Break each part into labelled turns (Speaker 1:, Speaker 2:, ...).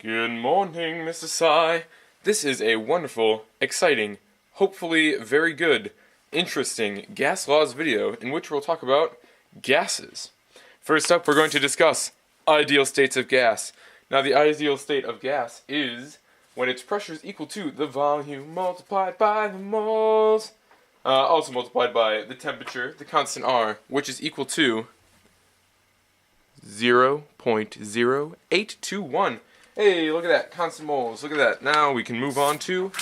Speaker 1: Good morning, Mr. Sai. This is a wonderful, exciting, hopefully very good, interesting gas laws video in which we'll talk about gases. First up, we're going to discuss ideal states of gas. Now, the ideal state of gas is when its pressure is equal to the volume multiplied by the moles, also multiplied by the temperature, the constant R, which is equal to 0.0821. Hey, look at that, constant moles, look at that. Now we can move on to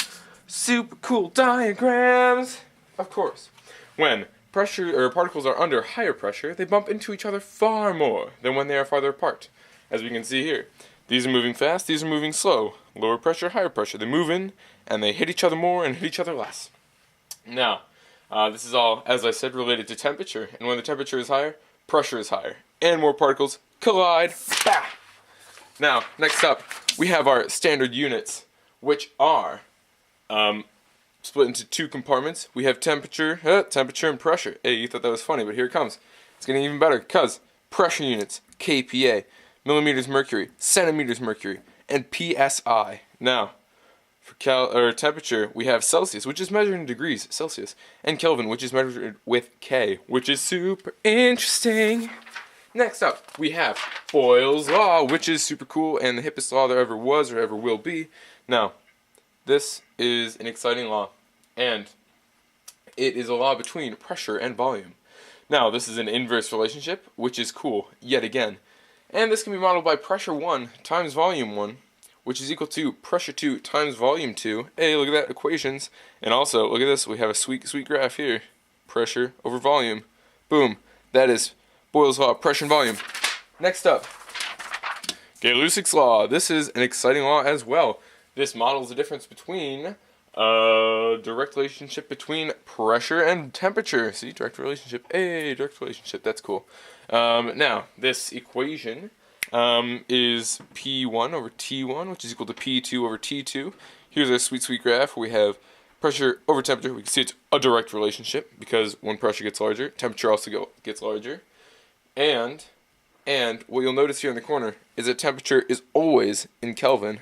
Speaker 1: super cool diagrams. Of course, when pressure or particles are under higher pressure, they bump into each other far more than when they are farther apart. As we can see here, these are moving fast, these are moving slow. Lower pressure, higher pressure. They move in and they hit each other more and hit each other less. Now, this is all, as I said, related to temperature. And when the temperature is higher, pressure is higher. And more particles collide. Bah! Now, next up, we have our standard units, which are split into two compartments. We have temperature and pressure. Hey, you thought that was funny, but here it comes. It's getting even better, because pressure units, kPa, millimeters mercury, centimeters mercury, and psi. Now, for temperature, we have Celsius, which is measured in degrees Celsius, and Kelvin, which is measured with K, which is super interesting. Next up, we have Boyle's Law, which is super cool and the hippest law there ever was or ever will be. Now, this is an exciting law, and it is a law between pressure and volume. Now, this is an inverse relationship, which is cool, yet again. And this can be modeled by pressure 1 times volume 1, which is equal to pressure 2 times volume 2. Hey, look at that, equations. And also, look at this, we have a sweet, sweet graph here. Pressure over volume. Boom. That is Boyle's Law, pressure and volume. Next up, Gay-Lussac's Law. This is an exciting law as well. This models the difference between direct relationship between pressure and temperature. See, direct relationship. Hey, direct relationship. That's cool. Now, this equation is P1 over T1, which is equal to P2 over T2. Here's our sweet, sweet graph where we have pressure over temperature. We can see it's a direct relationship because when pressure gets larger, temperature also gets larger. And what you'll notice here in the corner is that temperature is always in Kelvin.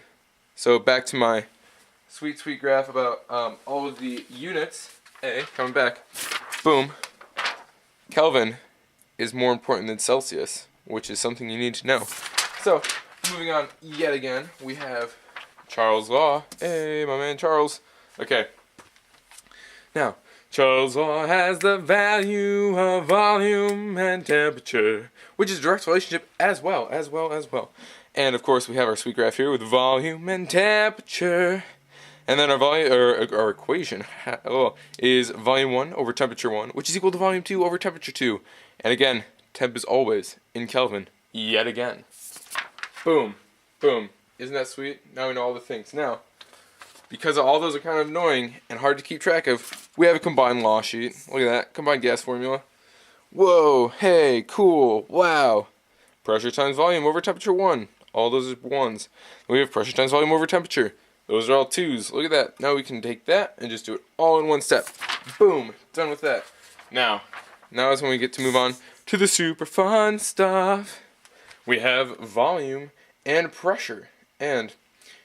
Speaker 1: So back to my sweet, sweet graph about all of the units. Hey, coming back. Boom. Kelvin is more important than Celsius, which is something you need to know. So, moving on yet again, we have Charles' Law. Hey, my man Charles. Okay. Now, Charles' Law has the value of volume and temperature, which is a direct relationship as well. And of course, we have our sweet graph here with volume and temperature. And then our equation is volume 1 over temperature 1, which is equal to volume 2 over temperature 2. And again, temp is always in Kelvin, yet again. Boom. Boom. Isn't that sweet? Now we know all the things. Now, because all those are kind of annoying and hard to keep track of, we have a combined law sheet. Look at that. Combined gas formula. Whoa. Hey. Cool. Wow. Pressure times volume over temperature 1. All those are 1s. We have pressure times volume over temperature. Those are all 2s. Look at that. Now we can take that and just do it all in one step. Boom. Done with that. Now is when we get to move on to the super fun stuff. We have volume and pressure. And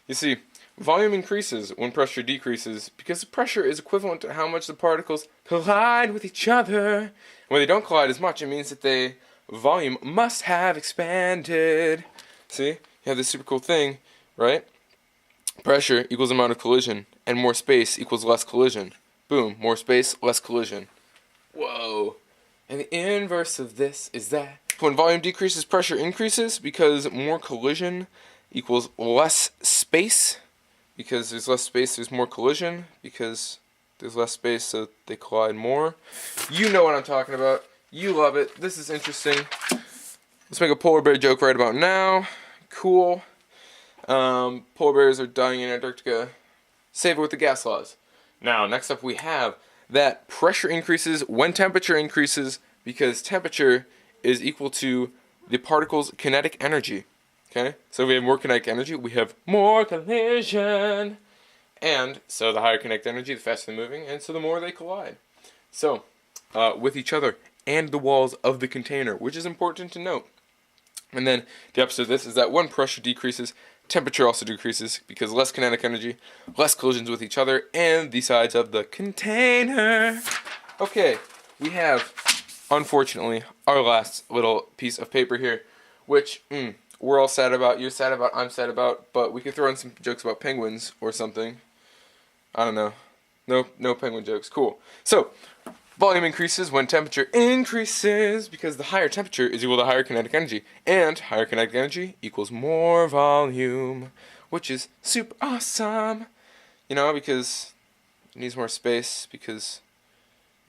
Speaker 1: you see, volume increases when pressure decreases because the pressure is equivalent to how much the particles collide with each other. When they don't collide as much, it means that the volume must have expanded. See, you have this super cool thing, right? Pressure equals amount of collision, and more space equals less collision. Boom, more space, less collision. Whoa. And the inverse of this is that when volume decreases, pressure increases because more collision equals less space. Because there's less space, there's more collision. Because there's less space, so they collide more. You know what I'm talking about. You love it. This is interesting. Let's make a polar bear joke right about now. Cool. Polar bears are dying in Antarctica. Save it with the gas laws. Now, next up we have that pressure increases when temperature increases because temperature is equal to the particle's kinetic energy. Okay? So if we have more kinetic energy, we have more collision. And so the higher kinetic energy, the faster they're moving, and so the more they collide. So, with each other and the walls of the container, which is important to note. And then the opposite of this is that when pressure decreases, temperature also decreases because less kinetic energy, less collisions with each other and the sides of the container. Okay, we have, unfortunately, our last little piece of paper here, which we're all sad about, you're sad about, I'm sad about, but we could throw in some jokes about penguins or something. I don't know. No penguin jokes. Cool. So, volume increases when temperature increases because the higher temperature is equal to higher kinetic energy. And higher kinetic energy equals more volume, which is super awesome. You know, because it needs more space because,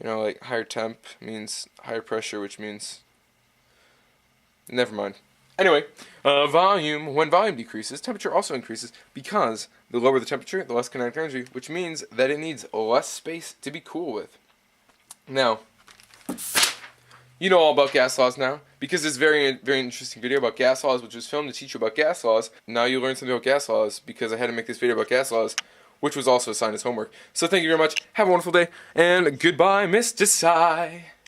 Speaker 1: you know, like higher temp means higher pressure, which means... Never mind. Anyway, volume, when volume decreases, temperature also increases because the lower the temperature, the less kinetic energy, which means that it needs less space to be cool with. Now, you know all about gas laws now, because this very interesting video about gas laws, which was filmed to teach you about gas laws. Now you learned something about gas laws because I had to make this video about gas laws, which was also assigned as homework. So thank you very much, have a wonderful day, and goodbye, Mr. Psy.